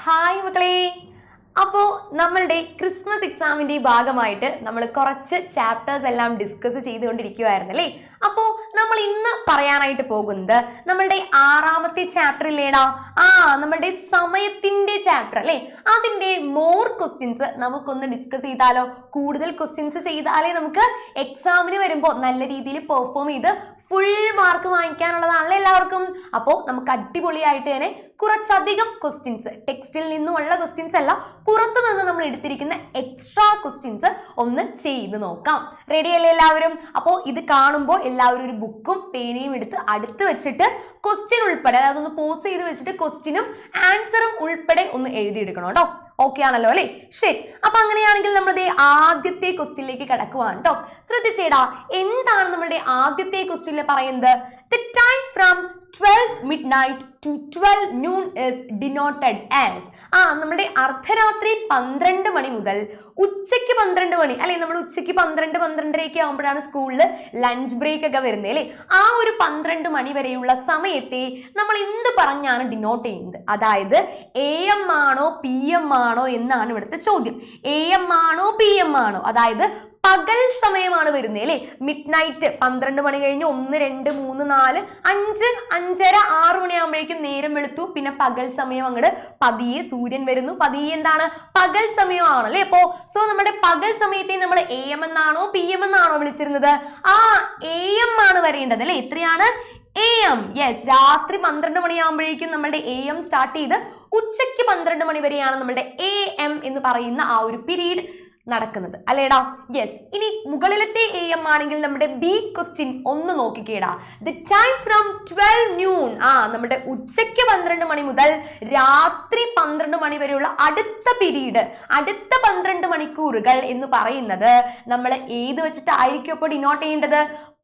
Hi മക്കളെ. അപ്പോൾ നമ്മളുടെ ക്രിസ്മസ് എക്സാമിന്റെ ഭാഗമായിട്ട് നമ്മൾ കുറച്ച് ചാപ്റ്റേഴ്സ് എല്ലാം ഡിസ്കസ് ചെയ്തുകൊണ്ടിരിക്കുകയായിരുന്നു അല്ലേ. അപ്പോൾ നമ്മൾ ഇന്ന് പറയാനായിട്ട് പോകുന്നത് നമ്മളുടെ 6ാമത്തെ ചാപ്റ്ററിലേടാ നമ്മളുടെ സമയത്തിന്റെ ചാപ്റ്റർ അല്ലേ. അതിന്റെ മോർ ക്വസ്റ്റ്യൻസ് നമുക്കൊന്ന് ഡിസ്കസ് ചെയ്താലോ. കൂടുതൽ ക്വസ്റ്റ്യൻസ് ചെയ്താലേ നമുക്ക് എക്സാമിന് വരുമ്പോൾ നല്ല രീതിയിൽ പെർഫോം ചെയ്ത് ഫുൾ മാർക്ക് വാങ്ങിക്കാനുള്ളതാണല്ലോ എല്ലാവർക്കും. അപ്പോൾ നമുക്ക് അടിപൊളിയായിട്ട് തന്നെ കുറച്ചധികം ക്വസ്റ്റ്യൻസ്, ടെക്സ്റ്റിൽ നിന്നുമുള്ള ക്വസ്റ്റ്യൻസ് അല്ല, പുറത്തു നിന്ന് നമ്മൾ എടുത്തിരിക്കുന്ന എക്സ്ട്രാ ക്വസ്റ്റ്യൻസ് ഒന്ന് ചെയ്ത് നോക്കാം. റെഡി അല്ലേ എല്ലാവരും? അപ്പോൾ ഇത് കാണുമ്പോൾ എല്ലാവരും ഒരു ബുക്കും പേനയും എടുത്ത് അടുത്ത് വെച്ചിട്ട് ക്വസ്റ്റ്യൻ ഉൾപ്പെടെ, അതായത് ഒന്ന് പോസ് ചെയ്ത് വെച്ചിട്ട് ക്വസ്റ്റ്യനും ആൻസറും ഉൾപ്പെടെ ഒന്ന് എഴുതിയെടുക്കണം കേട്ടോ. ഓക്കെ ആണല്ലോ അല്ലെ? ശരി. അപ്പൊ അങ്ങനെയാണെങ്കിൽ നമ്മുടെ ആദ്യത്തെ ക്വസ്റ്റ്യനിലേക്ക് കിടക്കുവാണ് കേട്ടോ. ശ്രദ്ധിച്ചേടാ, എന്താണ് നമ്മുടെ ആദ്യത്തെ ക്വസ്റ്റ്യനിൽ പറയുന്നത്? The time from 12 midnight to 12 noon is denoted as. നമ്മുടെ അർദ്ധരാത്രി 12 മണി മുതൽ ഉച്ചയ്ക്ക് 12 മണി അല്ലെ, നമ്മൾ ഉച്ചയ്ക്ക് 12-12:30 ആകുമ്പോഴാണ് സ്കൂളിൽ ലഞ്ച് ബ്രേക്ക് ഒക്കെ വരുന്നത് അല്ലെ. ആ ഒരു 12 മണി വരെയുള്ള സമയത്തെ നമ്മൾ എന്ത് പറഞ്ഞാണ് ഡിനോട്ട് ചെയ്യുന്നത്? അതായത് AM ആണോ PM ആണോ എന്നാണ് ഇവിടുത്തെ ചോദ്യം. AM ആണോ PM ആണോ, അതായത് പകൽ സമയമാണ് വരുന്നത് അല്ലെ. മിഡ് നൈറ്റ് 12 മണി കഴിഞ്ഞ് 1, 2, 3, 4, 5, 5:30, 6 മണിയാകുമ്പോഴേക്കും നേരം വെളുത്തു. പിന്നെ പകൽ സമയം അങ്ങോട്ട് പതിയെ സൂര്യൻ വരുന്നു, പതിയെ എന്താണ് പകൽ സമയമാണ് അല്ലെ. അപ്പോ നമ്മുടെ പകൽ സമയത്തെ നമ്മൾ AM എന്നാണോ PM എന്നാണോ വിളിച്ചിരുന്നത്? AM ആണ് വരേണ്ടത് അല്ലെ. എത്രയാണ്? AM. യെസ്, രാത്രി 12 മണിയാകുമ്പോഴേക്കും നമ്മളുടെ AM സ്റ്റാർട്ട് ചെയ്ത് ഉച്ചയ്ക്ക് 12 മണി വരെയാണ് നമ്മളുടെ AM എന്ന് പറയുന്ന ആ ഒരു പീരീഡ് നടക്കുന്നത് അല്ലേടാ. യെസ്. ഇനി മുകളിലത്തെ AM ആണെങ്കിൽ നമ്മുടെ ബി ക്വസ്റ്റ്യൻ ഒന്ന് നോക്കിക്കേടാ. ദ ടൈം ഫ്രം 12 noon, നമ്മുടെ ഉച്ചയ്ക്ക് 12 മണി മുതൽ രാത്രി 12 മണി വരെയുള്ള അടുത്ത പീരീഡ്, അടുത്ത 12 മണിക്കൂറുകൾ എന്ന് പറയുന്നത് നമ്മൾ ഏത് വെച്ചിട്ടായിരിക്കും അപ്പോൾ ഡിനോട്ട് ചെയ്യേണ്ടത്?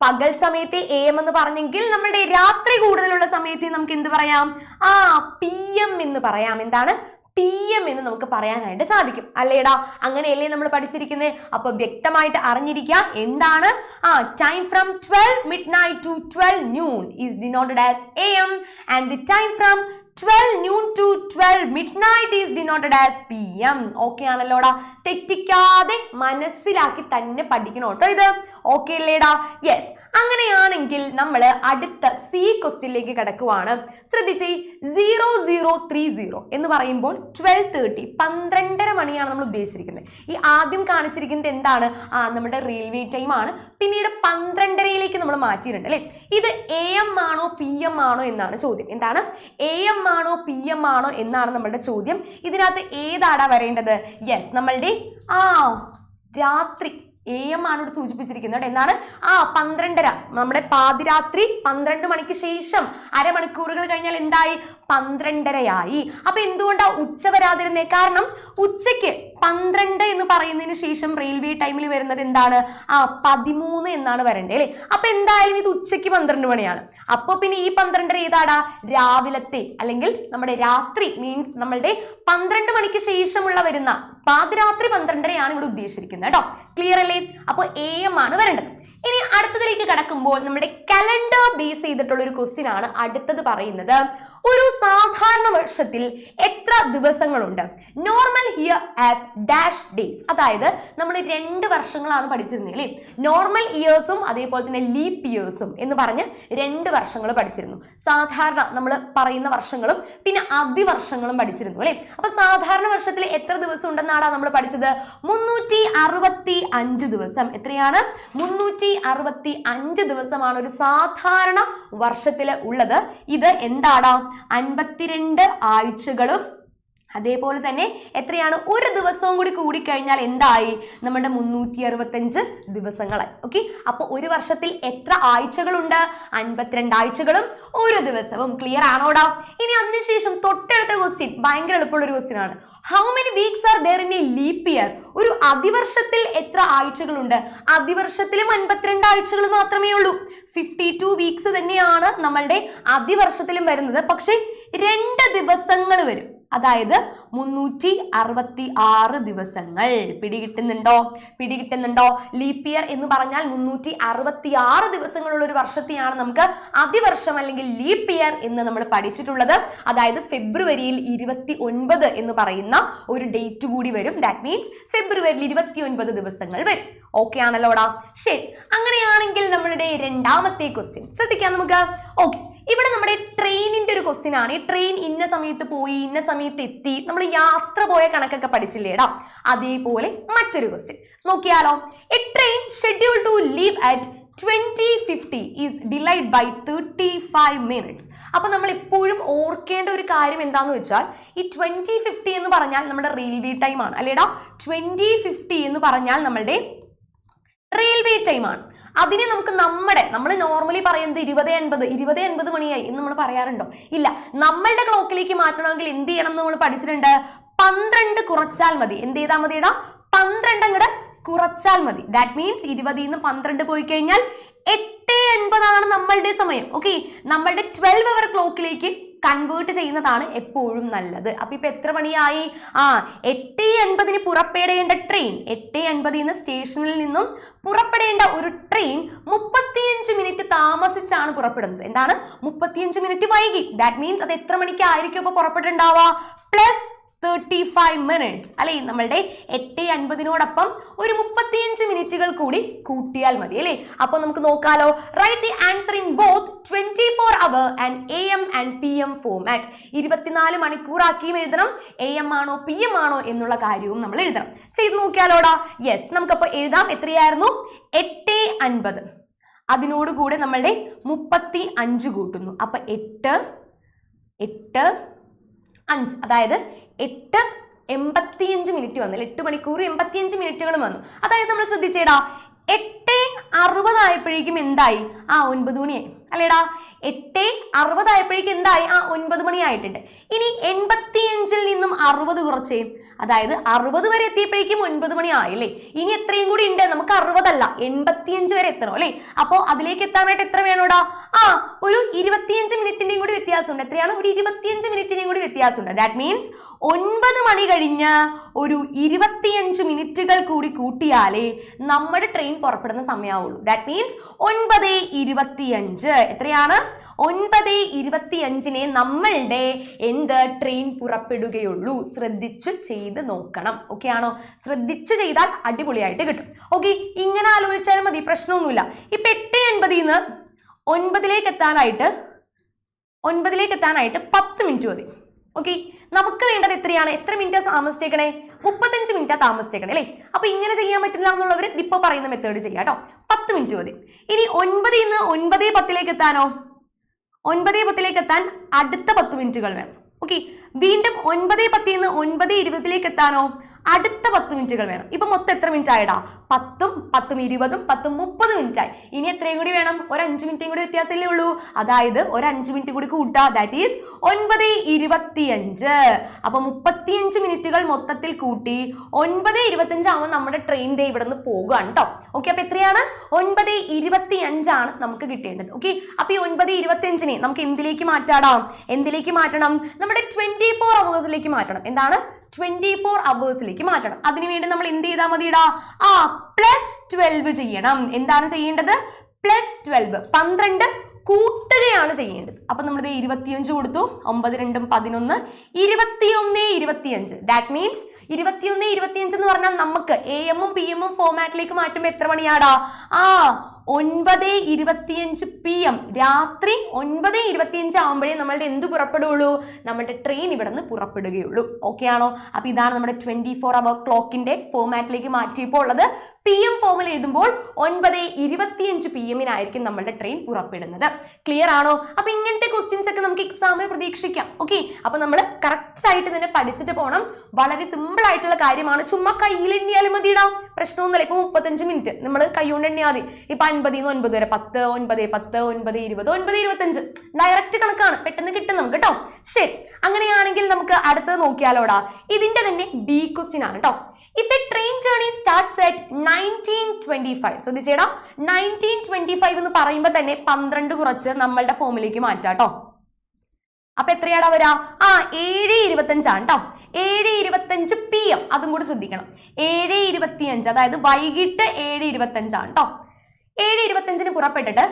പകൽ സമയത്തെ AM എന്ന് പറഞ്ഞെങ്കിൽ നമ്മുടെ രാത്രി കൂടുതലുള്ള സമയത്തെ നമുക്ക് എന്ത് പറയാം? PM എന്ന് പറയാം. എന്താണ്? PM എന്ന് നമുക്ക് പറയാനായിട്ട് സാധിക്കും അല്ലേടാ. അങ്ങനെയല്ലേ നമ്മൾ പഠിച്ചിരിക്കുന്നത്? അപ്പൊ വ്യക്തമായിട്ട് അറിഞ്ഞിരിക്കുക എന്താണ് time from 12 midnight to 12 noon is denoted as AM and the time from 12 noon to 12 midnight is denoted as PM. Okay ആണല്ലോടാ. തെറ്റിക്കാതെ മനസ്സിലാക്കി തന്നെ പഠിക്കണം കേട്ടോ ഇത്. ഓക്കെ അല്ലേടാ? യെസ്. അങ്ങനെയാണെങ്കിൽ നമ്മൾ അടുത്ത സി ക്വസ്റ്റ്യനിലേക്ക് കിടക്കുവാണ്. ശ്രദ്ധിച്ചേ, 0030 എന്ന് പറയുമ്പോൾ 12:30, 12:30 മണിയാണ് നമ്മൾ ഉദ്ദേശിച്ചിരിക്കുന്നത്. ഈ ആദ്യം കാണിച്ചിരിക്കുന്നത് എന്താണ്? നമ്മുടെ റെയിൽവേ ടൈം ആണ്. പിന്നീട് 12:30 നമ്മൾ മാറ്റിയിട്ടുണ്ട് അല്ലെ. ഇത് AM ആണോ PM ആണോ എന്നാണ് ചോദ്യം. എന്താണ്? AM ആണോ PM ആണോ എന്നാണ് നമ്മുടെ ചോദ്യം. ഇതിനകത്ത് ഏതാടാ വരേണ്ടത്? യെസ്, നമ്മളുടെ രാത്രി AM ആണ് ഇവിടെ സൂചിപ്പിച്ചിരിക്കുന്നത്. എന്താണ്? 12:30, നമ്മുടെ പാതിരാത്രി 12 മണിക്ക് ശേഷം അരമണിക്കൂറുകൾ കഴിഞ്ഞാൽ എന്തായി? 12:30 അപ്പൊ എന്തുകൊണ്ടാ ഉച്ച വരാതിരുന്നേ? കാരണം ഉച്ചയ്ക്ക് 12 എന്ന് പറയുന്നതിന് ശേഷം റെയിൽവേ ടൈമിൽ വരുന്നത് എന്താണ്? 13 എന്നാണ് വരണ്ടേ അല്ലെ. അപ്പൊ എന്തായാലും ഇത് ഉച്ചയ്ക്ക് 12 മണിയാണ്. അപ്പൊ പിന്നെ ഈ 12:30 ഏതാടാ? രാവിലത്തെ അല്ലെങ്കിൽ നമ്മുടെ രാത്രി, മീൻസ് നമ്മളുടെ 12 മണിക്ക് ശേഷമുള്ള വരുന്ന പാതിരാത്രി 12:30 ഇവിടെ ഉദ്ദേശിച്ചിരിക്കുന്നത് കേട്ടോ. ക്ലിയർ അല്ലേ? അപ്പൊ AM ആണ് വരേണ്ടത്. ഇനി അടുത്തതിലേക്ക് കടക്കുമ്പോൾ നമ്മുടെ കലണ്ടർ ബേസ് ചെയ്തിട്ടുള്ള ഒരു ക്വസ്റ്റ്യൻ ആണ് അടുത്തത് പറയുന്നത്. ഒരു സാധാരണ വർഷത്തിൽ എത്ര ദിവസങ്ങളുണ്ട്? Normal year as dash days. അതായത് നമ്മൾ 2 വർഷങ്ങളാണ് പഠിച്ചിരുന്നത് അല്ലേ. നോർമൽ ഇയേഴ്സും അതേപോലെ തന്നെ ലീപ്പ് ഇയേഴ്സും എന്ന് പറഞ്ഞ് 2 വർഷങ്ങൾ പഠിച്ചിരുന്നു. സാധാരണ നമ്മൾ പറയുന്ന വർഷങ്ങളും പിന്നെ അതിവർഷങ്ങളും പഠിച്ചിരുന്നു അല്ലെ. അപ്പൊ സാധാരണ വർഷത്തിൽ എത്ര ദിവസം ഉണ്ടെന്നാണ് നമ്മൾ പഠിച്ചത്? 365 ദിവസം. എത്രയാണ്? 365 ദിവസമാണ് ഒരു സാധാരണ വർഷത്തിൽ ഉള്ളത്. ഇത് എന്താടാ? 52 ആഴ്ചകളും അതേപോലെ തന്നെ എത്രയാണ്? ഒരു ദിവസവും കൂടി കൂടിക്കഴിഞ്ഞാൽ എന്തായി? നമ്മുടെ 365 ദിവസങ്ങളായി. ഓക്കെ. അപ്പൊ ഒരു വർഷത്തിൽ എത്ര ആഴ്ചകളുണ്ട്? 52 ആഴ്ചകളും ഒരു ദിവസവും. ക്ലിയർ ആണോടാ? ഇനി അതിനുശേഷം തൊട്ടടുത്ത ക്വസ്റ്റ്യൻ ഭയങ്കര എളുപ്പമുള്ള ഒരു ക്വസ്റ്റ്യൻ ആണ്. How many weeks are there in A leap year? ഒരു അതിവർഷത്തിൽ എത്ര ആഴ്ചകളുണ്ട്? അതിവർഷത്തിലും 52 ആഴ്ചകൾ മാത്രമേ ഉള്ളൂ. 52 വീക്സ് തന്നെയാണ് നമ്മളുടെ അതിവർഷത്തിലും വരുന്നത്. പക്ഷെ 2 ദിവസങ്ങൾ വരും. അതായത് 366 ദിവസങ്ങൾ. പിടികിട്ടുന്നുണ്ടോ? ലീപ് ഇയർ എന്ന് പറഞ്ഞാൽ 366 ദിവസങ്ങളുള്ള ഒരു വർഷത്തെയാണ് നമുക്ക് അതിവർഷം അല്ലെങ്കിൽ ലീപ് ഇയർ എന്ന് നമ്മൾ പഠിച്ചിട്ടുള്ളത്. അതായത് ഫെബ്രുവരിയിൽ 29 എന്ന് പറയുന്ന ഒരു ഡേറ്റ് കൂടി വരും. ദാറ്റ് മീൻസ് ഫെബ്രുവരിയിൽ 29 ദിവസങ്ങൾ വരും. ഓക്കെ ആണല്ലോടാ? ശരി, അങ്ങനെയാണെങ്കിൽ നമ്മളുടെ രണ്ടാമത്തെ ക്വസ്റ്റ്യൻ ശ്രദ്ധിക്കാം നമുക്ക്. ഓക്കെ, ഇവിടെ നമ്മുടെ ട്രെയിനിന്റെ ഒരു ക്വസ്റ്റ്യൻ ആണ്. ഈ ട്രെയിൻ ഇന്ന സമയത്ത് പോയി ഇന്ന സമയത്ത് എത്തി, നമ്മൾ യാത്ര പോയ കണക്കൊക്കെ പഠിച്ചില്ലേടാ? അതേപോലെ മറ്റൊരു ക്വസ്റ്റ്യൻ നോക്കിയാലോ. A train schedule to leave at 2050 is delayed by 35 minutes. അപ്പൊ നമ്മൾ എപ്പോഴും ഓർക്കേണ്ട ഒരു കാര്യം എന്താന്ന് വെച്ചാൽ ഈ 2050 എന്ന് പറഞ്ഞാൽ നമ്മുടെ റെയിൽവേ ടൈം ആണ് അല്ലേടാ? 2050 എന്ന് പറഞ്ഞാൽ നമ്മളുടെ റെയിൽവേ ടൈം ആണ്. അതിനെ നമുക്ക് നമ്മൾ നോർമലി പറയുന്നത് 20:50 മണിയായി എന്ന് നമ്മൾ പറയാറുണ്ടോ? ഇല്ല. നമ്മളുടെ ക്ലോക്കിലേക്ക് മാറ്റണമെങ്കിൽ എന്ത് ചെയ്യണം നമ്മൾ പഠിച്ചിട്ടുണ്ട്? 12 കുറച്ചാൽ മതി. എന്ത് ചെയ്താൽ മതിടാ? 12 അങ്ങോട്ട് കുറച്ചാൽ മതി. ദാറ്റ് മീൻസ് 20 12 പോയി കഴിഞ്ഞാൽ 8:50 ആണ് നമ്മളുടെ സമയം. ഓക്കെ, നമ്മളുടെ 12 അവർ ക്ലോക്കിലേക്ക് കൺവേർട്ട് ചെയ്യുന്നതാണ് എപ്പോഴും നല്ലത്. അപ്പൊ ഇപ്പൊ എത്ര മണിയായി? 8:50 പുറപ്പെടേണ്ട ട്രെയിൻ, 8:50 സ്റ്റേഷനിൽ നിന്നും പുറപ്പെടേണ്ട ഒരു ട്രെയിൻ 35 മിനിറ്റ് താമസിച്ചാണ് പുറപ്പെടുന്നത്. എന്താണ്? 35 മിനിറ്റ് വൈകി. ദാറ്റ് മീൻസ് അത് എത്ര മണിക്കായിരിക്കും അപ്പൊ പുറപ്പെട്ടുണ്ടാവുക? പ്ലസ് 35 മിനിറ്റ്സ് അല്ലെ? നമ്മളുടെ 8:50 ഒരു 35 മിനിറ്റുകൾ കൂടി കൂട്ടിയാൽ മതി അല്ലെ? അപ്പൊ നമുക്ക് നോക്കാലോ. Right the answer in both 24 hour and AM and PM format. 24 മണിക്കൂറാക്കിയും എഴുതണം, AM ആണോ PM ആണോ എന്നുള്ള കാര്യവും നമ്മൾ എഴുതണം. ചെയ്ത് നോക്കിയാലോടാ. യെസ്, നമുക്കപ്പോ എഴുതാം. എത്രയായിരുന്നു? 8:50. അതിനോടുകൂടെ നമ്മളുടെ 35 കൂട്ടുന്നു. അപ്പൊ 8 5 അതായത് 8:85 മിനിറ്റ് വന്നു. 8 മണിക്കൂർ 85 മിനിറ്റുകളും വന്നു. അതായത് നമ്മൾ ശ്രദ്ധിച്ചേടാ, 8:60 ആയപ്പോഴേക്കും എന്തായി? 9 മണിയായി അല്ലേടാ? 8:60 ആയപ്പോഴേക്കും എന്തായി? 9 മണി ആയിട്ടുണ്ട്. ഇനി 85 നിന്നും 60 കുറച്ചേ, അതായത് 60 വരെ എത്തിയപ്പോഴേക്കും 9 മണി ആയില്ലേ? ഇനി എത്രയും കൂടി ഉണ്ട്? നമുക്ക് 60 അല്ല 85 വരെ എത്തണം അല്ലെ? അപ്പോ അതിലേക്ക് എത്താനായിട്ട് എത്ര വേണോടാ? ഒരു 25 മിനിറ്റിന്റെയും കൂടി വ്യത്യാസമുണ്ട്. എത്രയാണ്? ഒരു 25 മിനിറ്റിന്റെയും കൂടി വ്യത്യാസമുണ്ട്. ദാറ്റ് മീൻസ് 9 മണി കഴിഞ്ഞ് ഒരു 25 മിനിറ്റുകൾ കൂടി കൂട്ടിയാലേ നമ്മുടെ ട്രെയിൻ പുറപ്പെടുന്ന സമയമാവുള്ളൂ. That means 9:25. എത്രയാണ്? 9:25 നമ്മളുടെ ട്രെയിൻ പുറപ്പെടുകയുള്ളൂ. ശ്രദ്ധിച്ചു ചെയ്ത് നോക്കണം. ഓക്കെ ആണോ? ശ്രദ്ധിച്ചു ചെയ്താൽ അടിപൊളിയായിട്ട് കിട്ടും. ഓക്കെ, ഇങ്ങനെ ആലോചിച്ചാലും മതി, പ്രശ്നമൊന്നുമില്ല. ഇപ്പൊ 8:80 9ലേക്ക് എത്താനായിട്ട് 10 മിനിറ്റ് മതി. ഓക്കെ, നമുക്ക് വേണ്ടത് എത്രയാണ്? എത്ര മിനിറ്റാ താമസിച്ചേക്കണേ? 35 മിനിറ്റാ താമസിച്ചേക്കണേ അല്ലേ? അപ്പൊ ഇങ്ങനെ ചെയ്യാൻ പറ്റില്ല എന്നുള്ളവർ ഇപ്പൊ പറയുന്ന മെത്തേഡ് ചെയ്യാം കേട്ടോ. 10 മിനിറ്റ് മതി. ഇനി 9:10 എത്താനോ? 9:10 എത്താൻ അടുത്ത 10 മിനിറ്റുകൾ വേണം. ഓക്കെ, വീണ്ടും 9:10 9:20 എത്താനോ? അടുത്ത 10 മിനിറ്റുകൾ വേണം. ഇപ്പൊ മൊത്തം എത്ര മിനിറ്റ് ആയിടാ? 10ഉം 10ഉം 20ഉം 10ഉം 30 മിനിറ്റ് ആയി. ഇനി എത്രയും കൂടി വേണം? ഒരു 5 മിനിറ്റും കൂടി വ്യത്യാസമല്ലേ ഉള്ളൂ. അതായത് ഒരു 5 മിനിറ്റ് കൂടി കൂട്ടാ. That is 9:25. അപ്പൊ 35 മിനിറ്റുകൾ മൊത്തത്തിൽ കൂട്ടി 9:25 ആവുമ്പോൾ നമ്മുടെ ട്രെയിൻ ഡേ ഇവിടെ നിന്ന് പോകുകയാണ് കേട്ടോ. ഓക്കെ, അപ്പൊ എത്രയാണ്? 9:25 ആണ് നമുക്ക് കിട്ടേണ്ടത്. ഓക്കെ, അപ്പൊ ഈ 9:25 നമുക്ക് എന്തിലേക്ക് മാറ്റാടാം? എന്തിലേക്ക് മാറ്റണം? നമ്മുടെ 24 അവേഴ്സിലേക്ക് മാറ്റണം. എന്താണ്? 24 അവേഴ്സിലേക്ക് മാറ്റണം. അതിനുവേണ്ടി നമ്മൾ എന്ത് ചെയ്താൽ മതിടാ? +12 ചെയ്യണം. എന്താണ് ചെയ്യേണ്ടത്? +12. 12 കൂട്ടുകയാണ് ചെയ്യേണ്ടത്. അപ്പൊ നമ്മൾ 25 കൊടുത്തു. 9 2 11 21 25. ദാറ്റ് മീൻസ് 21 25 എന്ന് പറഞ്ഞാൽ നമുക്ക് AM ഉം PM ഉം ഫോമാറ്റിലേക്ക് മാറ്റുമ്പോൾ എത്ര മണിയാടാ? 9:25 PM. രാത്രി 9:25 ആവുമ്പോഴേ നമ്മളുടെ എന്ത് പുറപ്പെടുകയുള്ളൂ? നമ്മുടെ ട്രെയിൻ ഇവിടെ നിന്ന് പുറപ്പെടുകയുള്ളൂ. ഓക്കെ ആണോ? അപ്പൊ ഇതാണ് നമ്മുടെ 24 അവർ ക്ലോക്കിന്റെ ഫോമാറ്റിലേക്ക് മാറ്റിയപ്പോൾ ഉള്ളത്. PM ഫോമിൽ എഴുതുമ്പോൾ 9:25 PM നമ്മളുടെ ട്രെയിൻ പുറപ്പെടുന്നത്. ക്ലിയർ ആണോ? അപ്പൊ ഇങ്ങനത്തെ ക്വസ്റ്റ്യൻസ് ഒക്കെ നമുക്ക് എക്സാമിന് പ്രതീക്ഷിക്കാം. ഓക്കെ, അപ്പൊ നമ്മൾ കറക്റ്റ് ആയിട്ട് തന്നെ പഠിച്ചിട്ട് പോകണം. വളരെ സിമ്പിൾ ആയിട്ടുള്ള കാര്യമാണ്. ചുമ്മാ കയ്യിൽ എണ്ണിയാലും മതിയിടാം, പ്രശ്നമൊന്നുമില്ല. ഇപ്പൊ 35 മിനിറ്റ് നമ്മൾ കൈകൊണ്ട് എണ്ണിയാൽ മതി. ഇപ്പൊ 50 നിന്ന് 9 വരെ 10 9 10 9 20 9 25 ഡയറക്റ്റ് കണക്കാണ്, പെട്ടെന്ന് കിട്ടും നമുക്ക് കേട്ടോ. ശരി, അങ്ങനെയാണെങ്കിൽ നമുക്ക് അടുത്തത് നോക്കിയാലോടാ. ഇതിന്റെ തന്നെ B ക്വസ്റ്റ്യൻ ആണ് കേട്ടോ. If a train journey starts at 1925, ശ്രദ്ധിച്ചേടാ, 1925 എന്ന് പറയുമ്പോൾ തന്നെ 12 കുറച്ച് നമ്മളുടെ ഫോമിലേക്ക് മാറ്റാം കേട്ടോ. അപ്പൊ എത്രയാടാ വരാ? 7:25 കേട്ടോ. 7:25 PM. അതും കൂടി ശ്രദ്ധിക്കണം. 7:25, അതായത് വൈകിട്ട് 7:25 കേട്ടോ. 7:25 പുറപ്പെട്ടിട്ട്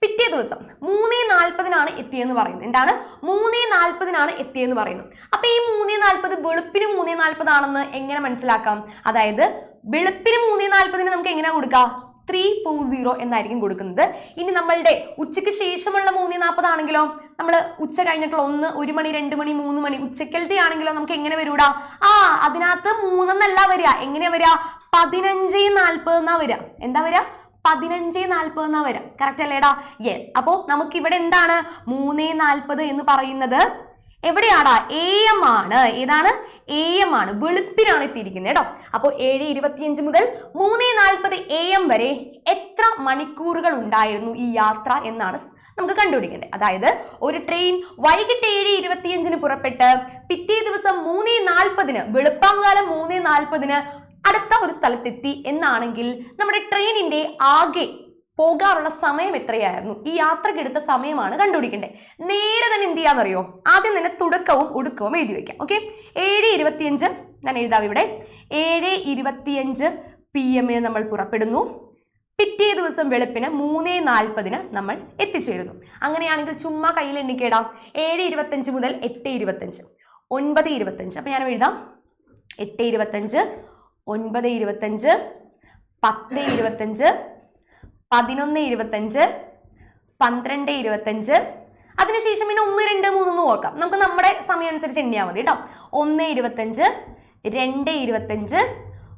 പിറ്റേ ദിവസം 3:40 എത്തിയെന്ന് പറയുന്നു. എന്താണ്? 3:40 എത്തിയെന്ന് പറയുന്നു. അപ്പൊ ഈ 3:40 വെളുപ്പിന് 3:40 ആണെന്ന് എങ്ങനെ മനസ്സിലാക്കാം? അതായത് വെളുപ്പിന് 3:40 നമുക്ക് എങ്ങനെ കൊടുക്കാം? 340 എന്നായിരിക്കും കൊടുക്കുന്നത്. ഇനി നമ്മളുടെ ഉച്ചയ്ക്ക് ശേഷമുള്ള 3:40 ആണെങ്കിലോ, നമ്മൾ ഉച്ച കഴിഞ്ഞിട്ടുള്ള 1 മണി 2 മണി 3 മണി ഉച്ചക്കലത്തെ ആണെങ്കിലോ നമുക്ക് എങ്ങനെ വരൂടാ? അതിനകത്ത് 3 എന്നല്ല വരിക. എങ്ങനെയാ വരിക? 15:40 എന്നാ വരിക. എന്താ വരിക? 15:40 എന്നാ വരിക. കറക്റ്റ് അല്ലേടാ? യെസ്. അപ്പോ നമുക്ക് ഇവിടെ എന്താണ് 3:40 എന്ന് പറയുന്നത്? എവിടെയാടാ? AM ആണ്. ഏതാണ്? AM ആണ്. വെളുപ്പിനാണ് എത്തിയിരിക്കുന്നത് കേട്ടോ. അപ്പോൾ 7:25 മുതൽ 3:40 AM വരെ എത്ര മണിക്കൂറുകൾ ഉണ്ടായിരുന്നു ഈ യാത്ര എന്നാണ് നമുക്ക് കണ്ടുപിടിക്കേണ്ടത്. അതായത് ഒരു ട്രെയിൻ വൈകിട്ട് 7:25 പുറപ്പെട്ട് പിറ്റേ ദിവസം 3:40 വെളുപ്പാങ്കാലം 3:40 അടുത്ത ഒരു സ്ഥലത്തെത്തി എന്നാണെങ്കിൽ നമ്മുടെ ട്രെയിനിന്റെ ആകെ പോകാനുള്ള സമയം എത്രയായിരുന്നു? ഈ യാത്രക്ക് എടുത്ത സമയമാണ് കണ്ടുപിടിക്കേണ്ടത്. നേരെ തന്നെ എന്ത് ചെയ്യാന്നറിയോ? ആദ്യം തന്നെ തുടക്കവും ഒടുക്കവും എഴുതി വെക്കാം. ഓക്കെ, 7:25 ഞാൻ എഴുതാം ഇവിടെ. 7:25 PM നമ്മൾ പുറപ്പെടുന്നു. പിറ്റേ ദിവസം വെളുപ്പിന് 3:40 നമ്മൾ എത്തിച്ചേരുന്നു. അങ്ങനെയാണെങ്കിൽ ചുമ്മാ കയ്യിൽ എണ്ണിക്കേടാം. 7:25 മുതൽ 8:25, 9:25. അപ്പൊ ഞാൻ എഴുതാം 8:25, 9:25, 10:25, 11:25, 12:25. അതിനുശേഷം പിന്നെ 1, 2, 3 നോക്കാം. നമുക്ക് നമ്മുടെ സമയം അനുസരിച്ച് എണ്ണിയാൽ മതി കേട്ടോ. 1:25, 2:25,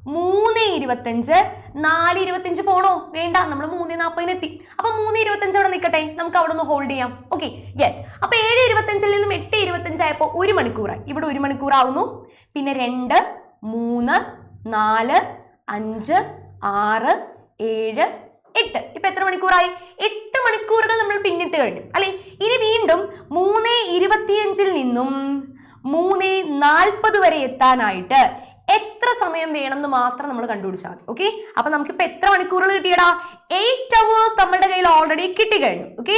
3:25, 4:25 പോണോ? വേണ്ട, നമ്മൾ 3:40 എത്തി. അപ്പൊ 3:25 അവിടെ നിൽക്കട്ടെ, നമുക്ക് അവിടെ ഒന്ന് ഹോൾഡ് ചെയ്യാം. Okay, yes. അപ്പൊ 7:25 നിന്നും 8:25 ആയപ്പോ 1 മണിക്കൂറായി. ഇവിടെ 1 മണിക്കൂർ ആവുന്നു. പിന്നെ 2, 3, 4, 5, 6, 7, 8. ഇപ്പൊ എത്ര മണിക്കൂറായി? 8 മണിക്കൂറുകൾ നമ്മൾ പിന്നിട്ട് കഴിഞ്ഞു അല്ലെ? ഇനി വീണ്ടും 3:25 നിന്നും 3:40 വരെ എത്താനായിട്ട് എത്ര സമയം വേണമെന്ന് മാത്രം നമ്മൾ കണ്ടുപിടിച്ചാൽ മതി. ഓക്കെ, അപ്പൊ നമുക്കിപ്പോ എത്ര മണിക്കൂറുകൾ കിട്ടിയടാ? 8 hours നമ്മളുടെ കയ്യിൽ ഓൾറെഡി കിട്ടിക്കഴിഞ്ഞു. ഓക്കെ,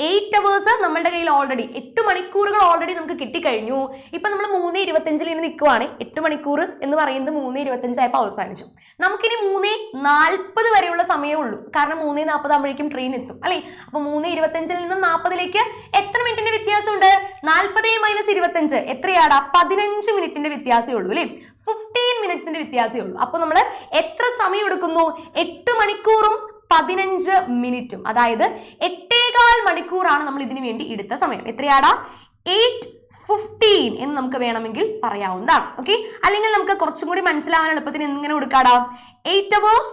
8 hours നമ്മളുടെ കയ്യിൽ ഓൾറെഡി 8 മണിക്കൂറുകൾ ഓൾറെഡി നമുക്ക് കിട്ടിക്കഴിഞ്ഞു. ഇപ്പൊ നമ്മൾ 3:25 നിൽക്കുവാണ്. 8 മണിക്കൂർ എന്ന് പറയുന്നത് 3:25 ആയപ്പോൾ അവസാനിച്ചു. നമുക്കിനി 3:40 വരെയുള്ള സമയമേ ഉള്ളൂ. കാരണം 3:40 ആകുമ്പോഴേക്കും ട്രെയിൻ എത്തും അല്ലെ? അപ്പൊ 3:25 നിന്നും 40 എത്ര മിനിറ്റിന്റെ വ്യത്യാസമുണ്ട്? 40 - 25 എത്രയാടാ? 15 മിനിറ്റിന്റെ വ്യത്യാസമേ ഉള്ളൂ അല്ലെ? 15 മിനിറ്റ്സിന്റെ വ്യത്യാസമേ ഉള്ളൂ. അപ്പൊ നമ്മൾ എത്ര സമയം എടുക്കുന്നു? 8 മണിക്കൂറും 15 മിനിറ്റും. അതായത് 8.25 മണിക്കൂറാണ് നമ്മൾ ഇതിനു വേണ്ടി എടുത്ത സമയം. എത്രയാടാ? 8:15 എന്ന് നമുക്ക് വേണമെങ്കിൽ പറയാവുന്നതാണ്. ഓക്കെ, അല്ലെങ്കിൽ നമുക്ക് കുറച്ചും കൂടി മനസ്സിലാവാൻ എളുപ്പത്തിന് എങ്ങനെ കൊടുക്കാടാ? 8 hours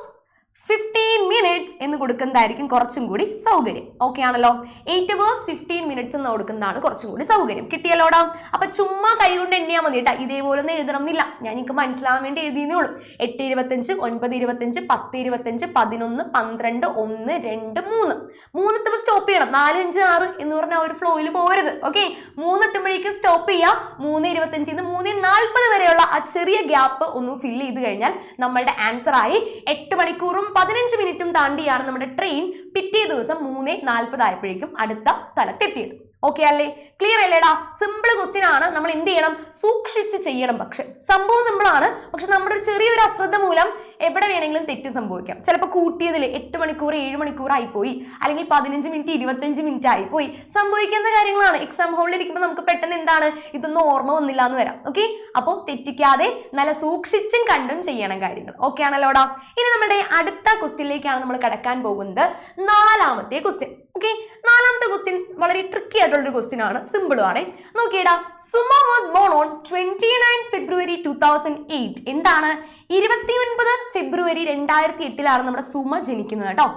15 minutes എന്ന് കൊടുക്കുന്നതായിരിക്കും കുറച്ചും കൂടി സൗകര്യം. ഓക്കെ ആണല്ലോ? 8 hours 15 minutes എന്ന് കൊടുക്കുന്നതാണ് കുറച്ചും കൂടി സൗകര്യം. കിട്ടിയല്ലോടാ? അപ്പൊ ചുമ്മാ കൈ കൊണ്ട് എണ്ണിയാൽ മതി കേട്ടാ. ഇതേപോലെ ഒന്നും എഴുതണം എന്നില്ല. ഞാൻ എനിക്ക് മനസ്സിലാവാൻ വേണ്ടി എഴുതിയെന്നേ ഉള്ളൂ. 8:25, 9:25, 10:25, 11, 12, 1, 2, 3. 3 എത്തുമ്പോൾ സ്റ്റോപ്പ് ചെയ്യണം. 4, 5, 6 എന്ന് പറഞ്ഞാൽ ഒരു ഫ്ലോയിൽ പോകരുത്. ഓക്കെ, 3 എത്തുമ്പോഴേക്കും സ്റ്റോപ്പ് ചെയ്യുക. 3:25 നിന്ന് 3:40 വരെയുള്ള ആ ചെറിയ ഗ്യാപ്പ് ഒന്ന് ഫില്ല് ചെയ്ത് കഴിഞ്ഞാൽ നമ്മളുടെ ആൻസർ ആയി. 8 മണിക്കൂറും 15 മിനിറ്റും താണ്ടിയാണ് നമ്മുടെ ട്രെയിൻ പിറ്റേ ദിവസം 3:40 ആയപ്പോഴേക്കും അടുത്ത സ്ഥലത്തെത്തിയത്. ഓക്കെ അല്ലേ? ക്ലിയർ അല്ലേടാ? സിമ്പിൾ ക്വസ്റ്റ്യൻ ആണ്. നമ്മൾ എന്ത് ചെയ്യണം? സൂക്ഷിച്ച് ചെയ്യണം. പക്ഷെ സംഭവം സിമ്പിൾ ആണ്. പക്ഷെ നമ്മുടെ ഒരു ചെറിയൊരു അശ്രദ്ധ മൂലം എവിടെ വേണമെങ്കിലും തെറ്റ് സംഭവിക്കാം. ചിലപ്പോൾ കൂട്ടിയതിൽ 8 മണിക്കൂർ 7 മണിക്കൂർ ആയിപ്പോയി, അല്ലെങ്കിൽ 15 മിനിറ്റ് 25 മിനിറ്റ് ആയിപ്പോയി. സംഭവിക്കുന്ന കാര്യങ്ങളാണ്. എക്സാം ഹോളിൽ ഇരിക്കുമ്പോൾ നമുക്ക് പെട്ടെന്ന് എന്താണ് ഇതൊന്നും ഓർമ്മ വന്നില്ല എന്ന് വരാം. ഓക്കെ, അപ്പോൾ തെറ്റിക്കാതെ നല്ല സൂക്ഷിച്ചും കണ്ടും ചെയ്യണം കാര്യങ്ങൾ. ഓക്കെ ആണല്ലോടാ? ഇനി നമ്മുടെ അടുത്ത ക്വസ്റ്റ്യനിലേക്കാണ് നമ്മൾ കടക്കാൻ പോകുന്നത്. 4ാമത്തെ ക്വസ്റ്റ്യൻ. ഓക്കെ, 4ാമത്തെ ക്വസ്റ്റ്യൻ വളരെ ട്രിക്കി ആയിട്ടുള്ളൊരു ക്വസ്റ്റ്യൻ ആണ്. സിമ്പിളും ആണ്. നോക്കിയടാ, Suma was born on 29 February 2008. എന്താണ്? 29 ഫെബ്രുവരി 2008 നമ്മുടെ സുമ ജനിക്കുന്നത് കേട്ടോ.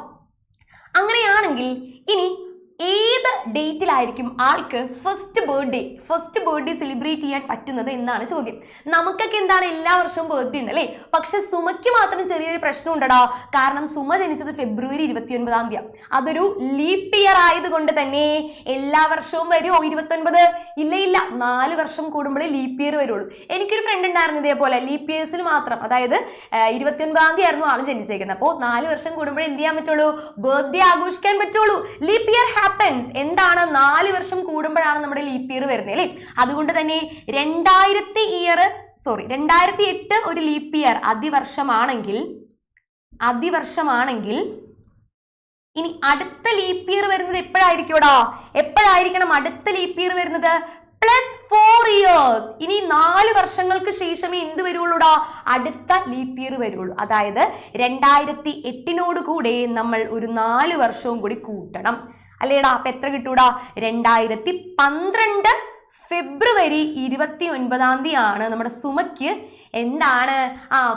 അങ്ങനെയാണെങ്കിൽ ഇനി ഏത് ഡേറ്റിലായിരിക്കും ആൾക്ക് ഫസ്റ്റ് ബർത്ത്ഡേ സെലിബ്രേറ്റ് ചെയ്യാൻ പറ്റുന്നത് എന്നാണ് ചോദ്യം. നമുക്കൊക്കെ എന്താണ് എല്ലാ വർഷവും ബർത്ത്ഡേ ഉണ്ട് അല്ലേ? പക്ഷെ സുമയ്ക്ക് മാത്രം ചെറിയൊരു പ്രശ്നം ഉണ്ടടാ. കാരണം സുമ ജനിച്ചത് ഫെബ്രുവരി 29-ാം തീയതി. അതൊരു ലീപ്പ് ഇയർ ആയതുകൊണ്ട് തന്നെ എല്ലാ വർഷവും വരുമോ 29? ഇല്ല, 4 വർഷം കൂടുമ്പോഴേ ലീപ്പ് ഇയർ വരുള്ളൂ. എനിക്കൊരു ഫ്രണ്ട് ഉണ്ടായിരുന്നു ഇതേപോലെ ലീപ്പ് ഇയേഴ്സിൽ മാത്രം. അതായത് 29-ാം തീയതി ആയിരുന്നു ആൾ ജനിച്ചേക്കുന്നത്. അപ്പോൾ 4 വർഷം കൂടുമ്പോഴേ എന്ത് ചെയ്യാൻ പറ്റുള്ളൂ? ബർത്ത്ഡേ ആഘോഷിക്കാൻ പറ്റുള്ളൂ. Leap year happens? എന്താണ് 4 വർഷം കൂടുമ്പോഴാണ് നമ്മുടെ ലീപ് ഇയർ വരുന്നത് അല്ലേ? അതുകൊണ്ട് തന്നെ 2008 ഒരു ലീപ് ഇയർ അതിവർഷമാണെങ്കിൽ ഇനി അടുത്ത ലീപ് ഇയർ വരുന്നത് എപ്പോഴായിരിക്കണം അടുത്ത ലീപ് ഇയർ വരുന്നത്? +4 years. ഇനി 4 വർഷങ്ങൾക്ക് ശേഷമേ എന്ത് വരുള്ളൂടാ? അടുത്ത ലീപ് ഇയർ വരുള്ളൂ. അതായത് 2008 കൂടെ നമ്മൾ ഒരു 4 വർഷവും കൂടി കൂട്ടണം അല്ലേടാ? അപ്പൊ എത്ര കിട്ടൂടാ? 2012 ഫെബ്രുവരി 29 നമ്മുടെ സുമയ്ക്ക് എന്താണ്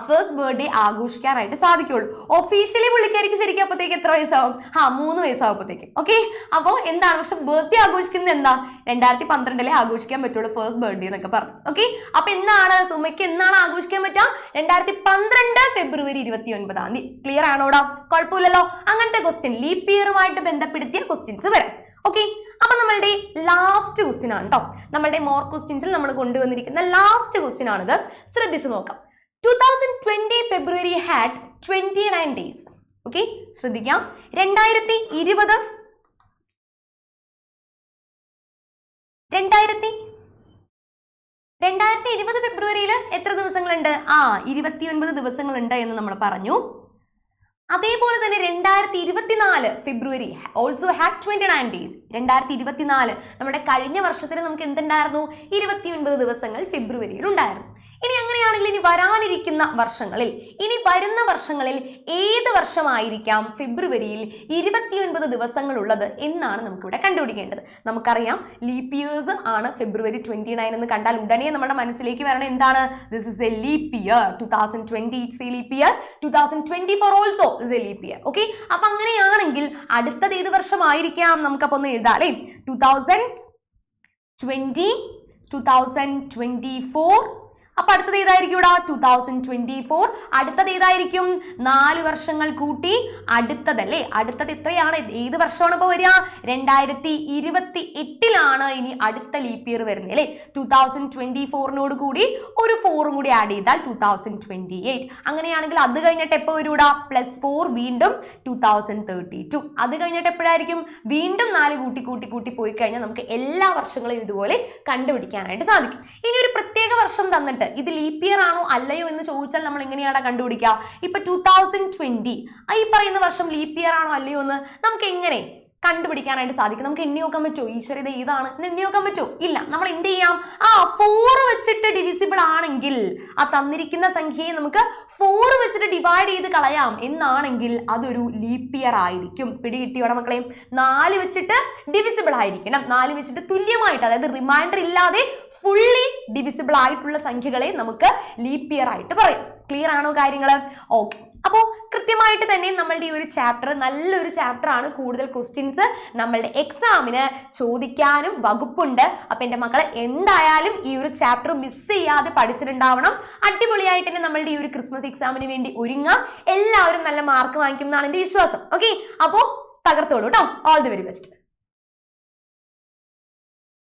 ഫസ്റ്റ് ബർത്ത്ഡേ ആഘോഷിക്കാനായിട്ട് സാധിക്കുള്ളൂ. ഒഫീഷ്യലി പുള്ളിക്കാരിക്ക് ശരിക്കും അപ്പത്തേക്ക് എത്ര വയസ്സാവും? 3 വയസ്സാവുമ്പോഴത്തേക്കും. ഓക്കെ, അപ്പോൾ എന്താണ് പക്ഷെ ബർത്ത്ഡേ ആഘോഷിക്കുന്നത് എന്താ? 2012 ആഘോഷിക്കാൻ പറ്റുള്ളൂ ഫസ്റ്റ് ബർത്ത്ഡേ എന്നൊക്കെ പറഞ്ഞു. ഓക്കെ, അപ്പൊ എന്താണ് സുമയ്ക്ക് എന്നാണ് ആഘോഷിക്കാൻ പറ്റുക? 2012 ഫെബ്രുവരി 29. ക്ലിയർ ആണോടാ? കുഴപ്പമില്ലല്ലോ. അങ്ങനത്തെ ക്വസ്റ്റ്യൻ ലീപ് ഇയറുമായിട്ട് ബന്ധപ്പെടുത്തിയ ക്വസ്റ്റ്യൻസ് വരാം. ഓക്കെ, അപ്പൊ നമ്മളുടെ ലാസ്റ്റ് ക്വസ്റ്റ്യൻ ആണ് കേട്ടോ. നമ്മളുടെ മോർ ക്വസ്റ്റ്യൻസിൽ നമ്മൾ കൊണ്ടുവന്നിരിക്കുന്ന ലാസ്റ്റ് ക്വസ്റ്റ്യൻ ആണിത്. ശ്രദ്ധിച്ചു നോക്കാം. 2020 ഫെബ്രുവരി ഹാഡ് 29 days. ഓക്കെ, ശ്രദ്ധിക്കാം. 2020 ഫെബ്രുവരിയിൽ എത്ര ദിവസങ്ങളുണ്ട്? 29 ദിവസങ്ങളുണ്ട് എന്ന് നമ്മൾ പറഞ്ഞു. അതേപോലെ തന്നെ 2024 ഫെബ്രുവരി ഓൾസോ ഹാഡ് 29 days. 2024 നമ്മുടെ കഴിഞ്ഞ വർഷത്തിൽ നമുക്ക് എന്തുണ്ടായിരുന്നു? 29 ദിവസങ്ങൾ ഫെബ്രുവരിയിൽ ഉണ്ടായിരുന്നു. ഇനി അങ്ങനെയാണെങ്കിൽ ഇനി വരുന്ന വർഷങ്ങളിൽ ഏത് വർഷമായിരിക്കാം ഫെബ്രുവരിയിൽ 29 ദിവസങ്ങൾ ഉള്ളത് എന്നാണ് നമുക്കിവിടെ കണ്ടുപിടിക്കേണ്ടത്. നമുക്കറിയാം ലീപ് ഇയേഴ്സ് ആണ് ഫെബ്രുവരി 29 എന്ന് കണ്ടാൽ ഉടനെ നമ്മുടെ മനസ്സിലേക്ക് വരണം എന്താണ്? This is A leap year. 2020 it's A leap year. 2024 also is A leap year. Okay, അപ്പൊ അങ്ങനെയാണെങ്കിൽ അടുത്തത് ഏത് വർഷമായിരിക്കാം? നമുക്കപ്പോ ഒന്ന് എഴുതാം അല്ലേ? 2020, 2024. അപ്പൊ അടുത്തത് ഏതായിരിക്കും? 2024. അടുത്തത് ഏതായിരിക്കും? 4 വർഷങ്ങൾ കൂട്ടി അടുത്തതല്ലേ? അടുത്തത് എത്രയാണ്? ഏത് വർഷമാണ് ഇപ്പൊ വരിക? 2028 ഇനി അടുത്ത ലീപ് ഇയർ വരുന്നത് അല്ലേ? 2024 കൂടി ഒരു 4 കൂടി ആഡ് ചെയ്താൽ 2028. അങ്ങനെയാണെങ്കിൽ അത് കഴിഞ്ഞിട്ട് എപ്പോ വരൂടാ? +4 വീണ്ടും 2032. അത് കഴിഞ്ഞിട്ട് എപ്പോഴായിരിക്കും? വീണ്ടും 4 കൂട്ടി പോയി കഴിഞ്ഞാൽ നമുക്ക് എല്ലാ വർഷങ്ങളും ഇതുപോലെ കണ്ടുപിടിക്കാനായിട്ട് സാധിക്കും. ഇനി ഒരു പ്രത്യേക വർഷം തന്നിട്ട് ഇത് ലീപ് ഇയർ ആണോ അല്ലയോ എന്ന് ചോദിച്ചാൽ നമ്മൾ എങ്ങനെയാണ് കണ്ടുപിടിക്കുക? ഇപ്പൊ 2020 ഈ പറയുന്ന വർഷം ലീപ് ഇയർ ആണോ അല്ലയോ എന്ന് നമുക്ക് എങ്ങനെ കണ്ടുപിടിക്കാനായിട്ട് സാധിക്കും? നമുക്ക് എണ്ണി നോക്കാൻ പറ്റുമോ? ഈശ്വര ഇത് ഏതാണ് എണ്ണി നോക്കാൻ പറ്റുമോ? ഇല്ല. നമ്മൾ എന്ത് ചെയ്യാം? 4 വെച്ചിട്ട് ഡിവിസിബിൾ ആണെങ്കിൽ തന്നിരിക്കുന്ന സംഖ്യയെ നമുക്ക് 4 വെച്ചിട്ട് ഡിവൈഡ് ചെയ്ത് കളയാം എന്നാണെങ്കിൽ അതൊരു ലീപ് ഇയർ ആയിരിക്കും. പിടികിട്ടിയോടെ മക്കളെ? 4 വെച്ചിട്ട് ഡിവിസിബിൾ ആയിരിക്കണം. 4 വെച്ചിട്ട് തുല്യമായിട്ട്, അതായത് റിമൈൻഡർ ഇല്ലാതെ ഫുള്ളി ഡിവിസിബിൾ ആയിട്ടുള്ള സംഖ്യകളെ നമുക്ക് ലീപ് ഇയർ ആയിട്ട് പറയും. ക്ലിയർ ആണോ കാര്യങ്ങൾ? ഓക്കെ, അപ്പോൾ കൃത്യമായിട്ട് തന്നെ നമ്മളുടെ ഈ ഒരു ചാപ്റ്റർ നല്ലൊരു ചാപ്റ്റർ ആണ്. കൂടുതൽ ക്വസ്റ്റ്യൻസ് നമ്മളുടെ എക്സാമിന് ചോദിക്കാനും വകുപ്പുണ്ട്. അപ്പൊ എൻ്റെ മക്കളെ എന്തായാലും ഈ ഒരു ചാപ്റ്റർ മിസ് ചെയ്യാതെ പഠിച്ചിട്ടുണ്ടാവണം. അടിപൊളിയായിട്ട് തന്നെ നമ്മളുടെ ഈ ഒരു ക്രിസ്മസ് എക്സാമിന് വേണ്ടി ഒരുങ്ങാം. എല്ലാവരും നല്ല മാർക്ക് വാങ്ങിക്കും എന്നാണ് എൻ്റെ വിശ്വാസം. ഓക്കെ, അപ്പോൾ തകർത്തോളൂ കേട്ടോ. All the very best.